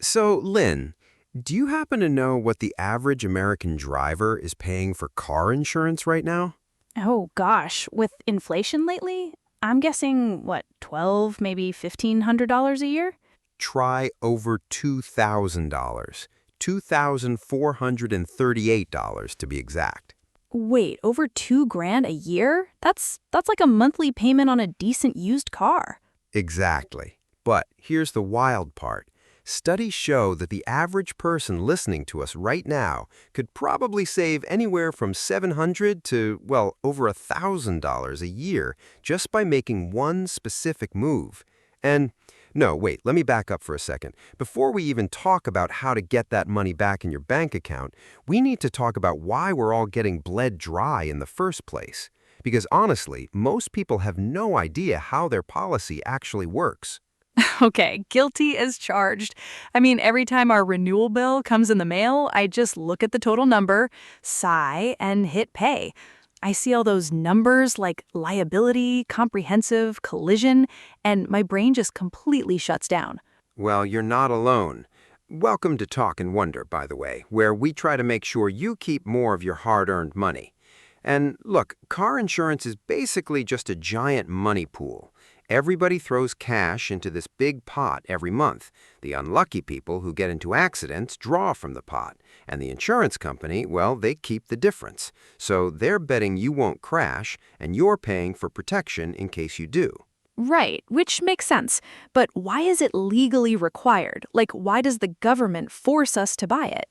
So, Lynn, do you happen to know what the average American driver is paying for car insurance right now? Oh gosh, with inflation lately, I'm guessing what, 12, maybe $1,500 a year? Try over $2,000. $2,438 to be exact. Wait, over 2 grand a year? That's like a monthly payment on a decent used car. Exactly. But here's the wild part. Studies show that the average person listening to us right now could probably save anywhere from $700 to, well, over $1,000 a year just by making one specific move. And no, wait, let me back up for a second. Before we even talk about how to get that money back in your bank account, we need to talk about why we're all getting bled dry in the first place. Because honestly, most people have no idea how their policy actually works. Okay, guilty as charged. I mean, every time our renewal bill comes in the mail, I just look at the total number, sigh, and hit pay. I see all those numbers like liability, comprehensive, collision, and my brain just completely shuts down. Well, you're not alone. Welcome to Talk and Wonder, by the way, where we try to make sure you keep more of your hard-earned money. And look, car insurance is basically just a giant money pool. Everybody throws cash into this big pot every month. The unlucky people who get into accidents draw from the pot. And the insurance company, well, they keep the difference. So they're betting you won't crash, and you're paying for protection in case you do. Right, which makes sense. But why is it legally required? Like, why does the government force us to buy it?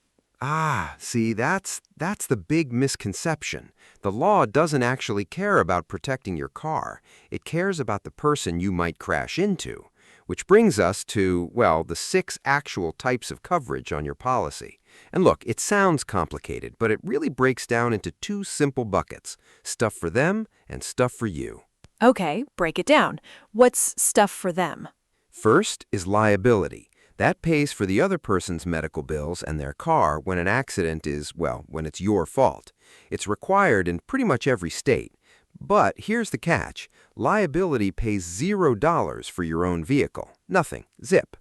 See, that's the big misconception. The law doesn't actually care about protecting your car. It cares about the person you might crash into. Which brings us to, well, the 6 actual types of coverage on your policy. And look, it sounds complicated, but it really breaks down into 2 simple buckets: stuff for them and stuff for you. Okay, break it down. What's stuff for them? First is liability. That pays for the other person's medical bills and their car when an accident is, well, when it's your fault. It's required in pretty much every state. But here's the catch. Liability pays $0 for your own vehicle. Nothing. Zip.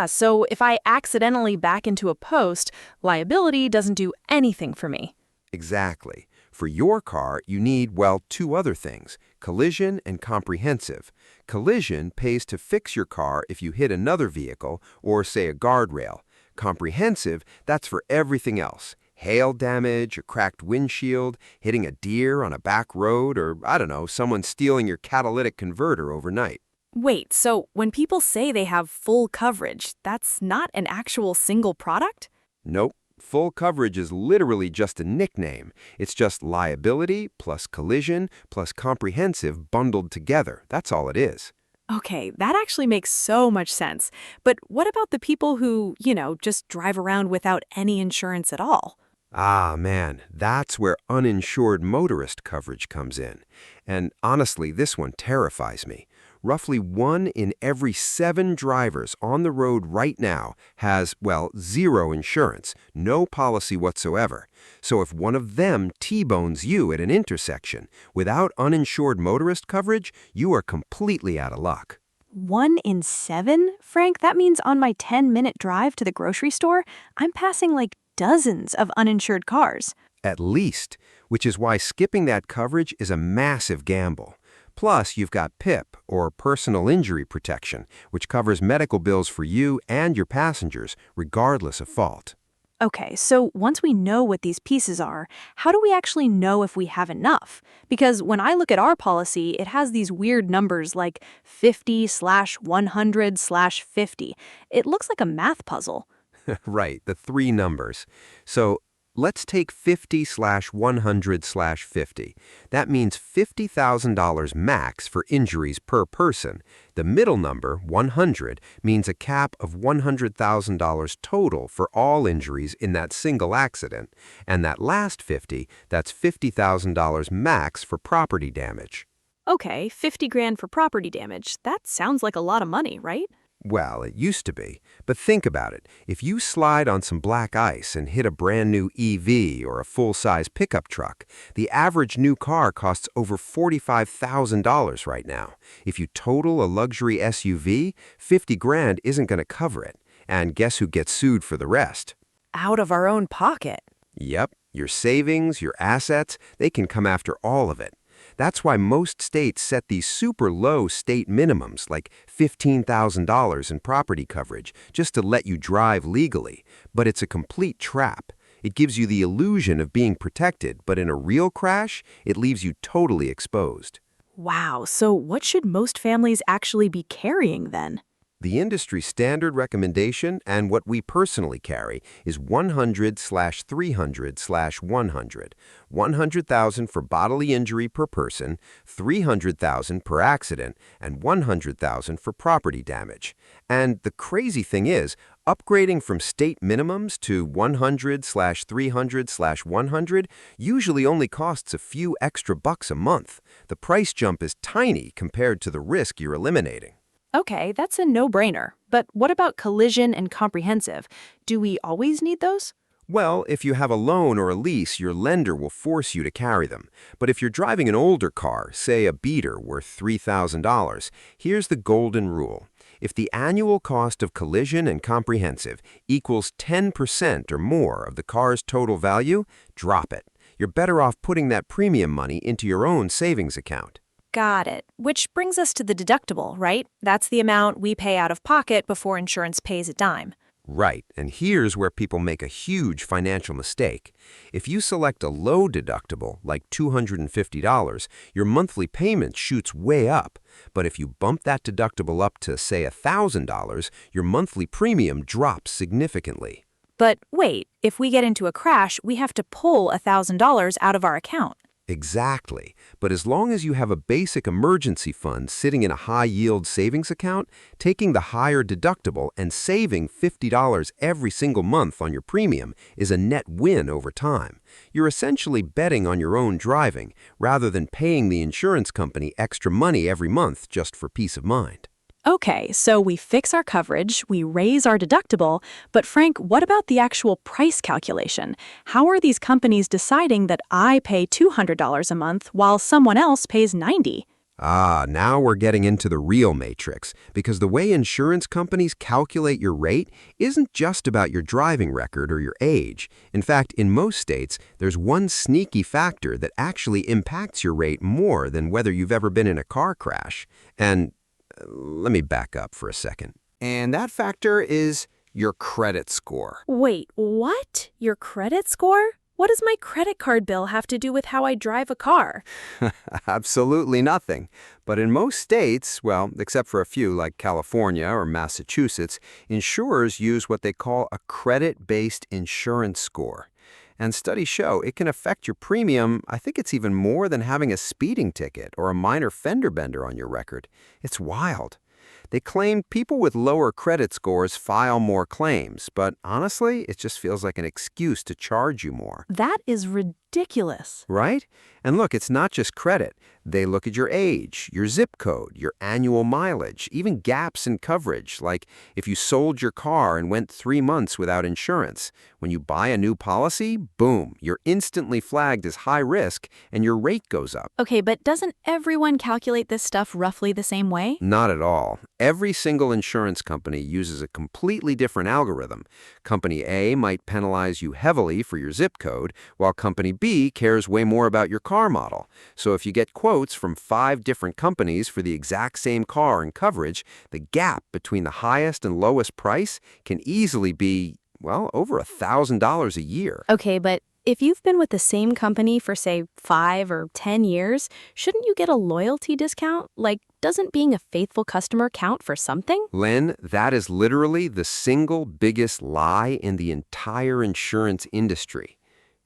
So if I accidentally back into a post, liability doesn't do anything for me. Exactly. For your car, you need, well, 2 other things: collision and comprehensive. Collision pays to fix your car if you hit another vehicle or, say, a guardrail. Comprehensive, that's for everything else: hail damage, a cracked windshield, hitting a deer on a back road, or, I don't know, someone stealing your catalytic converter overnight. Wait, so when people say they have full coverage, that's not an actual single product? Nope. Full coverage is literally just a nickname. It's just liability plus collision plus comprehensive bundled together. That's all it is. Okay, that actually makes so much sense. But what about the people who, just drive around without any insurance at all? Man, that's where uninsured motorist coverage comes in. And honestly, this one terrifies me. Roughly 1 in every 7 drivers on the road right now has, well, 0 insurance, no policy whatsoever. So if one of them T-bones you at an intersection, without uninsured motorist coverage, you are completely out of luck. 1 in 7? Frank, that means on my 10-minute drive to the grocery store, I'm passing like dozens of uninsured cars. At least, which is why skipping that coverage is a massive gamble. Plus, you've got PIP, or personal injury protection, which covers medical bills for you and your passengers, regardless of fault. Okay, so once we know what these pieces are, how do we actually know if we have enough? Because when I look at our policy, it has these weird numbers like 50/100/50. It looks like a math puzzle. Right, the 3 numbers. So let's take 50/100/50. That means $50,000 max for injuries per person. The middle number, 100, means a cap of $100,000 total for all injuries in that single accident. And that last 50, that's $50,000 max for property damage. Okay, 50 grand for property damage. That sounds like a lot of money, right? Well, it used to be. But think about it. If you slide on some black ice and hit a brand new EV or a full-size pickup truck, the average new car costs over $45,000 right now. If you total a luxury SUV, 50 grand isn't going to cover it. And guess who gets sued for the rest? Out of our own pocket. Yep, your savings, your assets, they can come after all of it. That's why most states set these super low state minimums, like $15,000 in property coverage, just to let you drive legally. But it's a complete trap. It gives you the illusion of being protected, but in a real crash, it leaves you totally exposed. Wow, so what should most families actually be carrying then? The industry standard recommendation and what we personally carry is 100/300/100. 100,000 for bodily injury per person, 300,000 per accident, and 100,000 for property damage. And the crazy thing is, upgrading from state minimums to 100/300/100 usually only costs a few extra bucks a month. The price jump is tiny compared to the risk you're eliminating. Okay, that's a no-brainer. But what about collision and comprehensive? Do we always need those? Well, if you have a loan or a lease, your lender will force you to carry them. But if you're driving an older car, say a beater worth $3,000, here's the golden rule. If the annual cost of collision and comprehensive equals 10% or more of the car's total value, drop it. You're better off putting that premium money into your own savings account. Got it. Which brings us to the deductible, right? That's the amount we pay out of pocket before insurance pays a dime. Right, and here's where people make a huge financial mistake. If you select a low deductible, like $250, your monthly payment shoots way up. But if you bump that deductible up to, say, $1,000, your monthly premium drops significantly. But wait, if we get into a crash, we have to pull $1,000 out of our account. Exactly. But as long as you have a basic emergency fund sitting in a high-yield savings account, taking the higher deductible and saving $50 every single month on your premium is a net win over time. You're essentially betting on your own driving, rather than paying the insurance company extra money every month just for peace of mind. Okay, so we fix our coverage, we raise our deductible, but Frank, what about the actual price calculation? How are these companies deciding that I pay $200 a month while someone else pays $90? Now we're getting into the real matrix, because the way insurance companies calculate your rate isn't just about your driving record or your age. In fact, in most states, there's one sneaky factor that actually impacts your rate more than whether you've ever been in a car crash. And let me back up for a second. And that factor is your credit score. Wait, what? Your credit score? What does my credit card bill have to do with how I drive a car? Absolutely nothing. But in most states, well, except for a few like California or Massachusetts, insurers use what they call a credit-based insurance score. And studies show it can affect your premium. I think it's even more than having a speeding ticket or a minor fender bender on your record. It's wild. They claim people with lower credit scores file more claims, but honestly, it just feels like an excuse to charge you more. That is ridiculous. Right? And look, it's not just credit. They look at your age, your zip code, your annual mileage, even gaps in coverage, like if you sold your car and went 3 months without insurance. When you buy a new policy, boom, you're instantly flagged as high risk and your rate goes up. Okay, but doesn't everyone calculate this stuff roughly the same way? Not at all. Every single insurance company uses a completely different algorithm. Company A might penalize you heavily for your zip code, while Company B cares way more about your car model. So if you get quotes from 5 different companies for the exact same car and coverage, the gap between the highest and lowest price can easily be, well, over $1,000 a year. Okay, but if you've been with the same company for, say, 5 or 10 years, shouldn't you get a loyalty discount? Like, doesn't being a faithful customer count for something? Lynn, that is literally the single biggest lie in the entire insurance industry.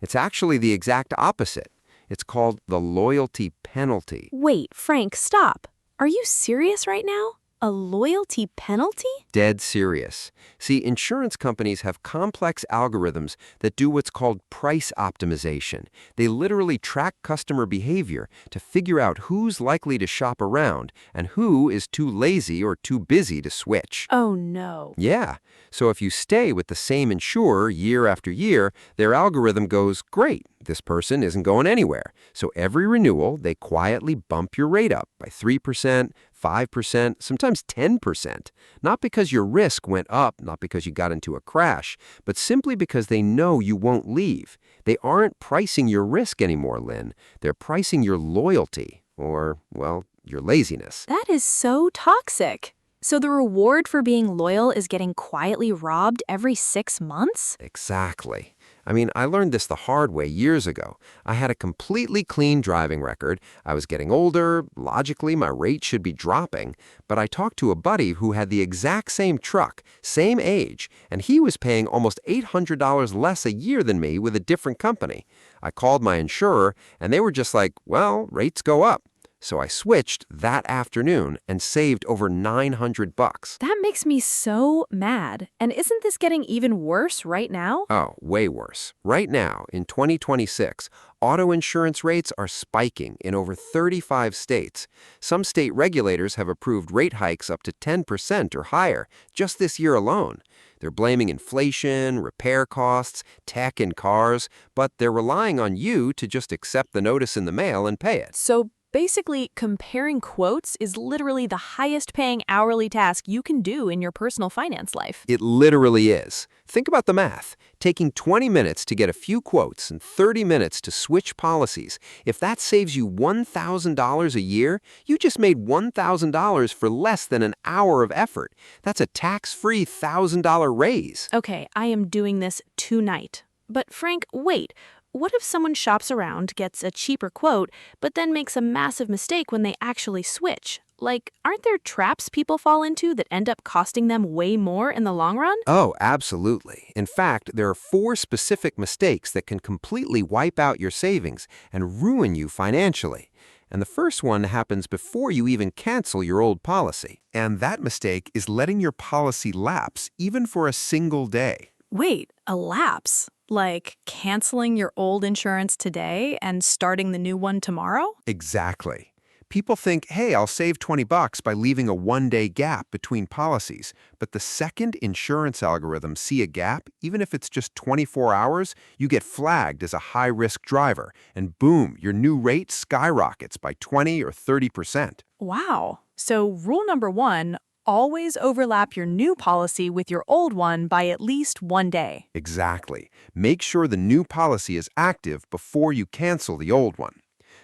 It's actually the exact opposite. It's called the loyalty penalty. Wait, Frank, stop. Are you serious right now? A loyalty penalty? Dead serious. See, insurance companies have complex algorithms that do what's called price optimization. They literally track customer behavior to figure out who's likely to shop around and who is too lazy or too busy to switch. Oh, no. Yeah. So if you stay with the same insurer year after year, their algorithm goes, great, this person isn't going anywhere. So every renewal, they quietly bump your rate up by 3%, 5%, sometimes 10%. Not because your risk went up, not because you got into a crash, but simply because they know you won't leave. They aren't pricing your risk anymore, Lynn. They're pricing your loyalty, or, well, your laziness. That is so toxic. So the reward for being loyal is getting quietly robbed every 6 months? Exactly. I mean, I learned this the hard way years ago. I had a completely clean driving record. I was getting older. Logically, my rate should be dropping. But I talked to a buddy who had the exact same truck, same age, and he was paying almost $800 less a year than me with a different company. I called my insurer, and they were just like, well, rates go up. So I switched that afternoon and saved over $900. That makes me so mad. And isn't this getting even worse right now? Oh, way worse. Right now, in 2026, auto insurance rates are spiking in over 35 states. Some state regulators have approved rate hikes up to 10% or higher just this year alone. They're blaming inflation, repair costs, tech in cars, but they're relying on you to just accept the notice in the mail and pay it. So basically, comparing quotes is literally the highest paying hourly task you can do in your personal finance life. It literally is. Think about the math. Taking 20 minutes to get a few quotes and 30 minutes to switch policies. If that saves you $1,000 a year, you just made $1,000 for less than an hour of effort. That's a tax-free $1,000 raise. Okay, I am doing this tonight. But Frank, wait. What if someone shops around, gets a cheaper quote, but then makes a massive mistake when they actually switch? Like, aren't there traps people fall into that end up costing them way more in the long run? Oh, absolutely. In fact, there are 4 specific mistakes that can completely wipe out your savings and ruin you financially. And the first one happens before you even cancel your old policy. And that mistake is letting your policy lapse even for a single day. Wait, a lapse? Like canceling your old insurance today and starting the new one tomorrow? Exactly. People think, hey, I'll save $20 by leaving a one-day gap between policies. But the second insurance algorithms see a gap, even if it's just 24 hours, you get flagged as a high-risk driver. And boom, your new rate skyrockets by 20 or 30%. Wow. So rule number 1, always overlap your new policy with your old one by at least 1 day. Exactly. Make sure the new policy is active before you cancel the old one.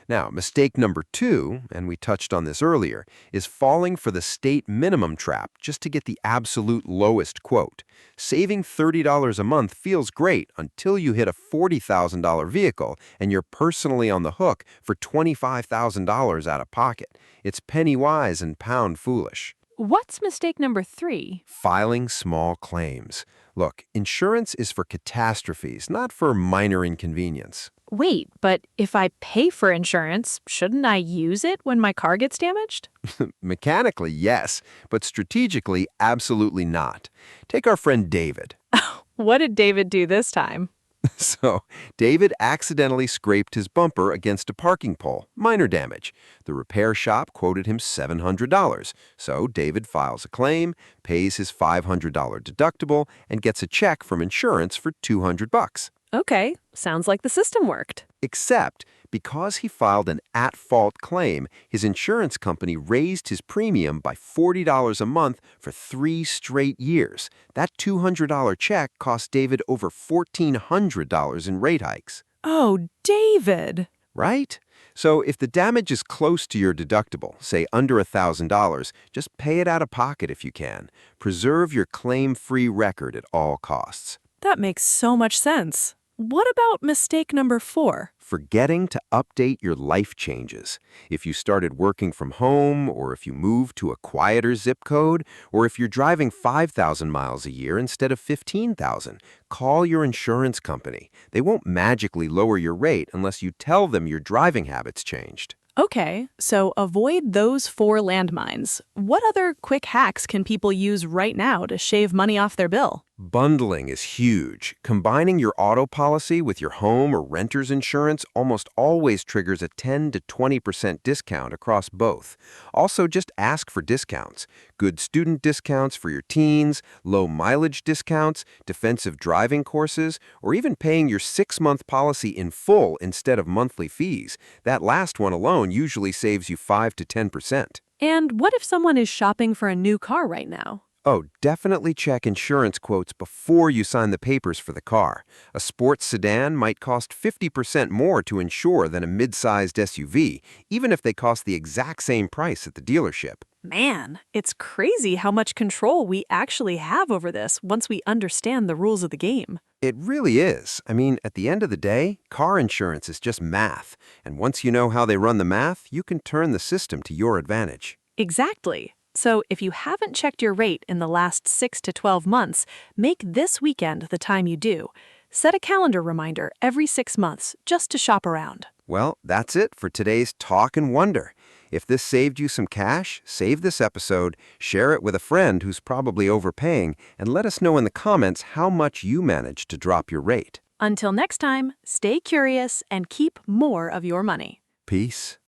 Now, mistake number 2, and we touched on this earlier, is falling for the state minimum trap just to get the absolute lowest quote. Saving $30 a month feels great until you hit a $40,000 vehicle and you're personally on the hook for $25,000 out of pocket. It's penny wise and pound foolish. What's mistake number 3? Filing small claims. Look, insurance is for catastrophes, not for minor inconvenience. Wait, but if I pay for insurance, shouldn't I use it when my car gets damaged? Mechanically, yes, but strategically, absolutely not. Take our friend David. What did David do this time? So, David accidentally scraped his bumper against a parking pole, minor damage. The repair shop quoted him $700. So, David files a claim, pays his $500 deductible, and gets a check from insurance for $200. Okay, sounds like the system worked. Except, because he filed an at-fault claim, his insurance company raised his premium by $40 a month for 3 straight years. That $200 check cost David over $1,400 in rate hikes. Oh, David! Right? So if the damage is close to your deductible, say under $1,000, just pay it out of pocket if you can. Preserve your claim-free record at all costs. That makes so much sense. What about mistake number 4? Forgetting to update your life changes. If you started working from home, or if you moved to a quieter zip code, or if you're driving 5,000 miles a year instead of 15,000, call your insurance company. They won't magically lower your rate unless you tell them your driving habits changed. Okay, so avoid those 4 landmines. What other quick hacks can people use right now to shave money off their bill? Bundling is huge. Combining your auto policy with your home or renter's insurance almost always triggers a 10 to 20% discount across both. Also, just ask for discounts. Good student discounts for your teens, low mileage discounts, defensive driving courses, or even paying your 6-month policy in full instead of monthly fees. That last one alone usually saves you 5 to 10%. And what if someone is shopping for a new car right now? Oh, definitely check insurance quotes before you sign the papers for the car. A sports sedan might cost 50% more to insure than a mid-sized SUV, even if they cost the exact same price at the dealership. Man, it's crazy how much control we actually have over this once we understand the rules of the game. It really is. I mean, at the end of the day, car insurance is just math. And once you know how they run the math, you can turn the system to your advantage. Exactly. So if you haven't checked your rate in the last 6 to 12 months, make this weekend the time you do. Set a calendar reminder every 6 months just to shop around. Well, that's it for today's Talk and Wonder. If this saved you some cash, save this episode, share it with a friend who's probably overpaying, and let us know in the comments how much you managed to drop your rate. Until next time, stay curious and keep more of your money. Peace.